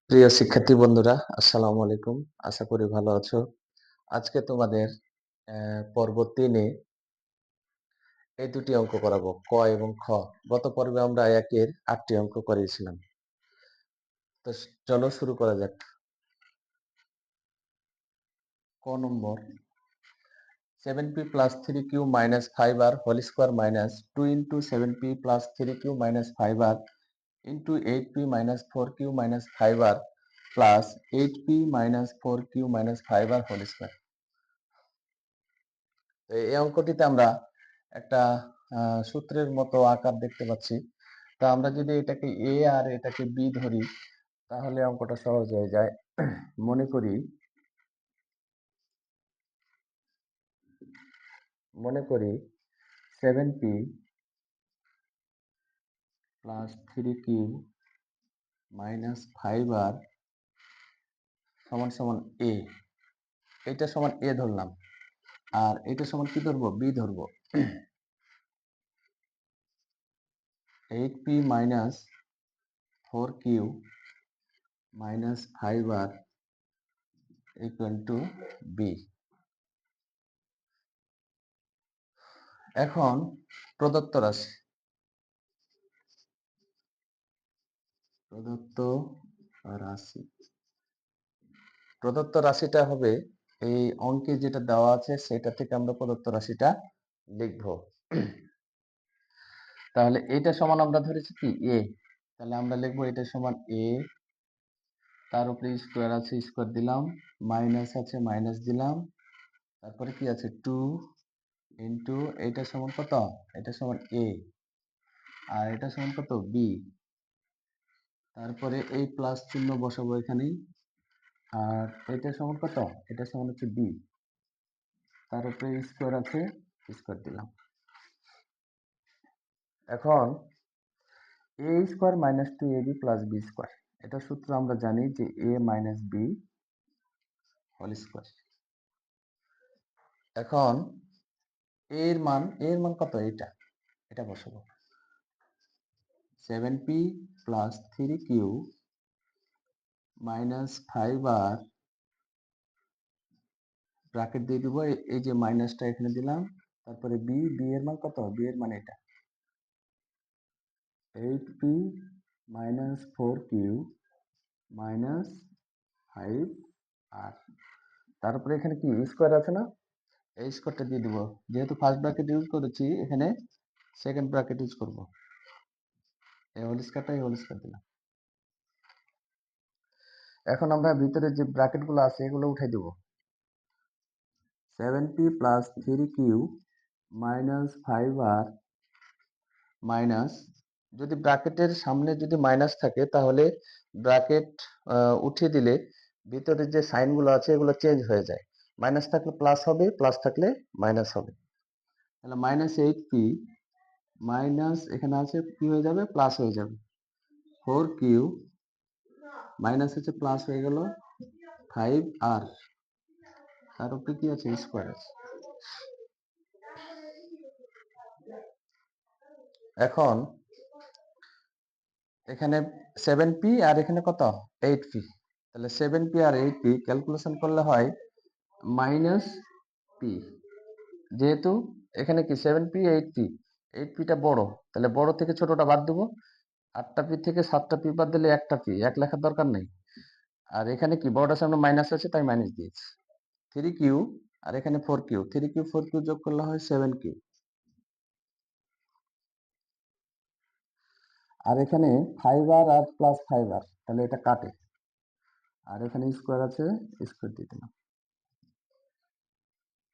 প্রিয় শিক্ষার্থী বন্ধুরা, আসসালামু আলাইকুম। আশা করি ভালো আছো। আজকে তোমাদের পর্ব 3-এ এই দুটি অঙ্ক করাবো, ক এবং খ। গত পর্বে আমরা একের 8টি অঙ্ক করিয়েছিলাম। তো চলো শুরু করা যাক। ক নম্বর, 7p plus 3q minus 5r whole square minus 2 into 7p plus 3q minus 5r into 8p minus 4q minus 5r plus 8p minus 4q minus 5r whole square। এই অঙ্কটিতে আমরা একটা সূত্রের মতো আকার দেখতে পাচ্ছি। তা আমরা যদি এটাকে এ আর এটাকে বি ধরি তাহলে অঙ্কটা সহজ হয়ে যায়। মনে করি 7p plus 3q minus 5r সমান সমান এ। এটা সমান এ ধরলাম, আর এটা সমান কি ধরবো? বি ধরবো। 8p minus 4q minus 5r equal to b. এখন প্রদত্ত রাশিটা হবে এই অঙ্কে যেটা দেওয়া আছে সেটা থেকে আমরা প্রদত্ত রাশিটা লিখব। তাহলে এটা সমান আমরা ধরেছি কি এ, তাহলে আমরা লিখবো এটা সমান এ, তার উপরে স্কোয়ার আছে স্কোয়ার দিলাম, মাইনাস আছে মাইনাস দিলাম, তারপরে কি আছে 2 ইন্টু এটা সমান কত? এটা সমান এ, আর এটা সমান কত? বি। তারপরে এই প্লাস চিহ্ন বসাবো এখানে, আর এটা সমান কত? এটা সমান হচ্ছে বি, তার উপরে স্কোয়ার আছে স্কোয়ার দিলাম। এখন A square minus 2ab plus B square, এটা সূত্র আমরা জানি যে A minus B whole square. এখন এর মান কত? এটা বসাবো। 7p plus 3q minus 5r bracket দিয়ে দিব, এই যে মাইনাসটা এখানে দিলাম, তারপরে বি এর মান কত? বি এর মান এটা 8p minus 4q minus 5r, তারপরে এখানে কি স্কোয়ার আছে না, এই স্কোয়ারটা দিয়ে দিব। যেহেতু ফার্স্ট ব্র্যাকেট ইউজ করেছি এখানে সেকেন্ড ব্র্যাকেট ইউজ করব। এই হোল স্কোয়ার দিলাম। এখন আমরা ভিতরে যে ব্র্যাকেটগুলো আছে এগুলো উঠাই দেব। 7p plus 3q minus 5r minus, যদি ব্র্যাকেটের সামনে যদি মাইনাস থাকে তাহলে ব্র্যাকেট উঠিয়ে দিলে ভিতরে যে সাইনগুলো আছে এগুলো চেঞ্জ হয়ে যায়। মাইনাস থাকলে প্লাস হবে, প্লাস থাকলে মাইনাস হবে। তাহলে মাইনাস 8p মাইনাস এখানে আছে কি হয়ে যাবে? প্লাস হয়ে যাবে। 4q মাইনাস হচ্ছে প্লাস হয়ে গেল 5r, তার উপরে কি আছে? স্কোয়ার আছে। এখন এখানে 7p আর এখানে কত? 8p। তাহলে 7p আর 8p ক্যালকুলেশন করলে হয় মাইনাস পি। যেহেতু এখানে কি 7p 8p, 8p টা বড়, তাহলে বড় থেকে ছোটটা বাদ দেবো। 8টা পি থেকে 7টা পি বাদ দিলে একটা পি, এক লেখার দরকার নেই। আর এখানে কি বড়টার সামনে মাইনাস আছে তাই মাইনাস দিয়েছি। 3q আর এখানে 4q, 3q 4q যোগ করলে হয় 7q। আর এখানে 5r আর প্লাস 5r, তাহলে এটা কাটে, আর এখানে স্কোয়ার আছে স্কোয়ার দিয়ে দিলাম।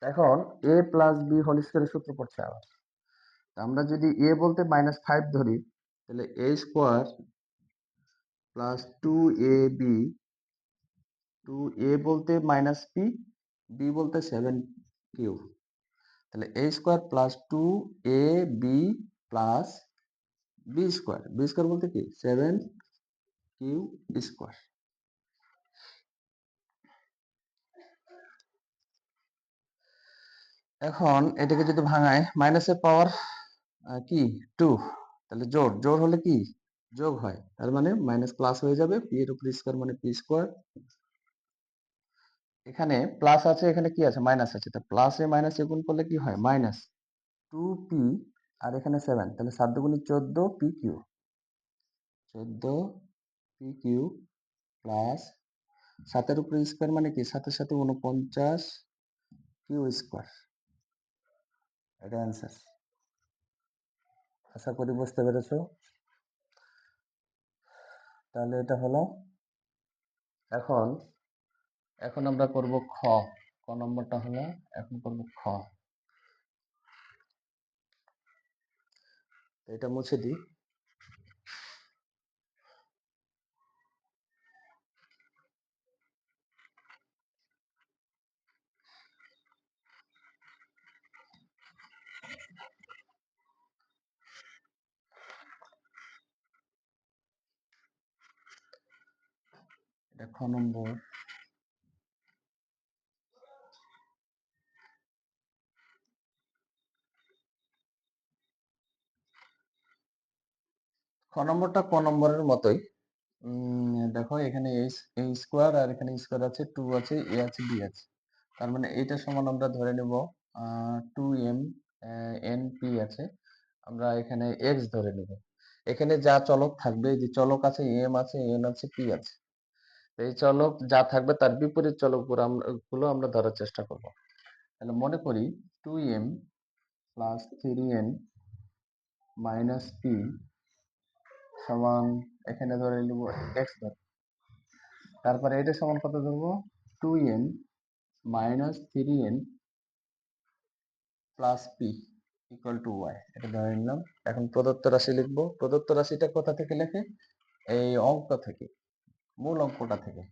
এখন a প্লাস বি হোল স্কোয়ারের সূত্র পড়ছে আবার। আমরা যদি a বলতে -5 ধরি তাহলে a square plus 2ab, 2a বলতে -p, b বলতে 7q, তাহলে a square plus 2ab plus b square, b square বলতে কি 7q স্কোয়ার। এখন এটাকে যদি ভাঙায় মাইনাসের পাওয়ার কি 2, তাহলে জোর হলে কি যোগ হয়, তার মানে মাইনাস প্লাস হয়ে যাবে, পি এর উপর স্কোয়ার মানে পি স্কোয়ার। এখানে প্লাস আছে, এখানে কি আছে, মাইনাস আছে, তা প্লাস এ মাইনাস এ গুণ করলে কি হয়, মাইনাস 2p, আর এখানে 7, তাহলে 7 দুগুণে 14 p q, 14 p q plus 7 এর উপরে স্কোয়ার মানে কি, 7 এর সাথে 49 কিউ স্কোয়ার, এটা অ্যান্সার। আশা করি বুঝতে পেরেছো। তাহলে এটা হলো। এখন এখন আমরা করব খ। ক নম্বরটা হলো, এখন করব খ। এটা মুছে দিই। এটা খ নম্বর। খ নম্বরটা ক নম্বরের মতোই। দেখো এখানে এ স্কোয়ার, আর এখানে স্কোয়ার আছে, 2 আছে, এ আছে, বি আছে, তার মানে এইটা সমান আমরা ধরে নেব 2m, এন পি আছে, আমরা এখানে এক্স ধরে নেব। এখানে যা চলক থাকবে, যে চলক আছে, এম আছে, এন আছে, পি আছে, এই চলক যা থাকবে তার বিপরীত চলক গুলো আমরা ধরার চেষ্টা করব। তাহলে মনে করি 2m plus 3n minus P সমান, এখানে ধরে নেব এক্স ধরে, তারপরে এটা সমান কত ধরবো, 2n minus 3n plus p equal to y, এটা ধরে নিলাম। এখন প্রদত্ত রাশি লিখবো। প্রদত্ত রাশিটা কোথা থেকে লেখে, এই অঙ্ক থেকে, মূল অঙ্কটা থেকে।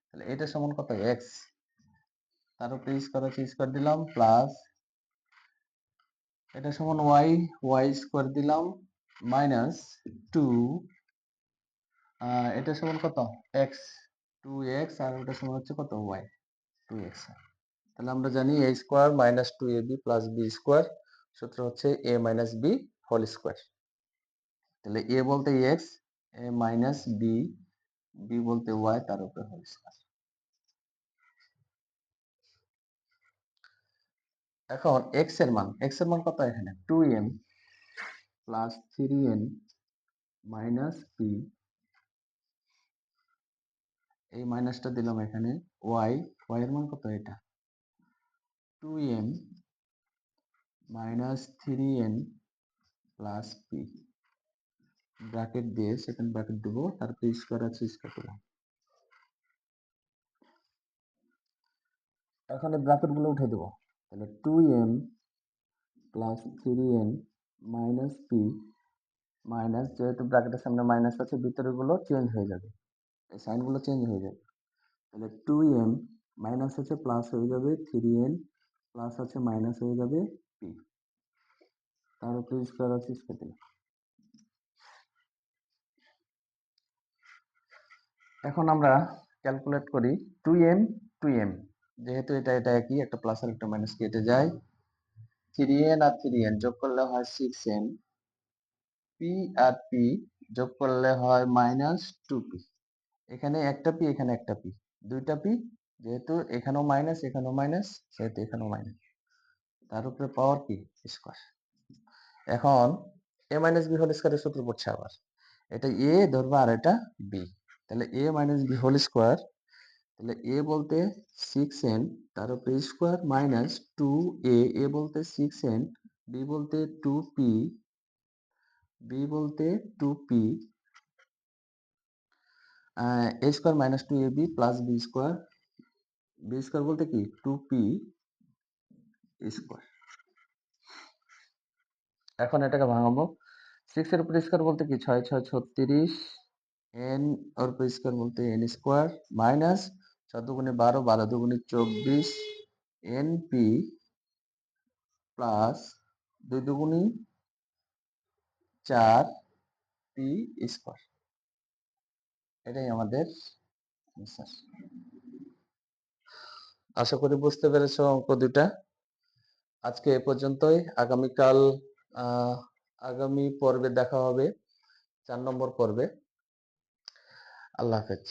তাহলে এটা সমান কত, এক্স, তার উপরে স্কোয়ার আছে, স্কোয়ার দিলাম, প্লাস এটা সমান ওয়াই, ওয়াই স্কোয়ার দিলাম, মাইনাস 2, এটা সমান কত, এক্স, 2x, আর ওটা সমান হচ্ছে কত, ওয়াই, 2x। তাহলে আমরা জানি a square minus 2ab plus B square, সূত্র হচ্ছে a minus B whole square. তাহলে a বলতে x, a minus b, b বলতে y, তার উপরে হোল স্কোয়ার। এখন x এর মান কত, এখানে 2m plus 3n minus P, এই মাইনাসটা দিলাম এখানে, y, y এর মান কত, এটা 2m minus 3n plus P, bracket দিয়ে সেকেন্ড ব্র্যাকেট দেবো, তারপরে স্কোয়ার আছে, স্কোয়ার দিলাম। এখন এই ব্র্যাকেট গুলো উঠে দেবো, তাহলে 2m plus 3n minus P, minus, যেহেতু ব্র্যাকেটের সামনে মাইনাস আছে, ভিতরে গুলো চেঞ্জ হয়ে যাবে, এই সাইন গুলো চেঞ্জ হয়ে যাবে। তাহলে 2m মাইনাস আছে প্লাস হয়ে যাবে, 3n প্লাস আছে মাইনাস হয়ে যাবে পি, তার উপরে স্কোয়ার আছে, স্কোয়ার দিলাম। এখন আমরা ক্যালকুলেট করি 2m, 2m, যেহেতু এটা একই, একটা প্লাস আর একটা মাইনাস কেটে যায়, 3n আর 3n যোগ করলে হয় 6n, পি আর পি যোগ করলে হয় মাইনাস 2p। এখানে একটা পি, এখানে একটা পি, দুইটা পি, যেহেতু এখানেও মাইনাস, এখানেও মাইনাস, সেহেতু এখানেও মাইনাস, তার উপরে পাওয়ার পি স্কোয়ার। এখন এ মাইনাস বি হোল স্কোয়ারের সূত্র পড়ছে আবার, এটা এ ধরবো আর এটা বি, তাহলে এ মাইনাস বি হোল স্কোয়ার, তাহলে এ বলতে 6n, তার উপরে স্কোয়ার, মাইনাস 2a, এ বলতে 6n, বি বলতে 2p, বি বলতে 2p, a square minus 2ab plus B square, b square বলতে কি 2p স্কোয়ার। এখন এটাকে ভাঙাবো, 6 এর উপর স্কোয়ার বলতে কি 6 6 36, n ওর উপর স্কোয়ার বলতে n স্কোয়ার, মাইনাস 4 দুগুণে 12, 12 দুগুণে 24, np প্লাস 2 দুগুণে 4 পি স্কোয়ার। এটাই আমাদের আনসার। আশা করি বুঝতে পেরেছো অঙ্ক দুটা। আজকে এ পর্যন্তই, আগামীকাল আগামী পর্বে দেখা হবে। 4 নম্বর পর্বে। আল্লাহ হাফেজ।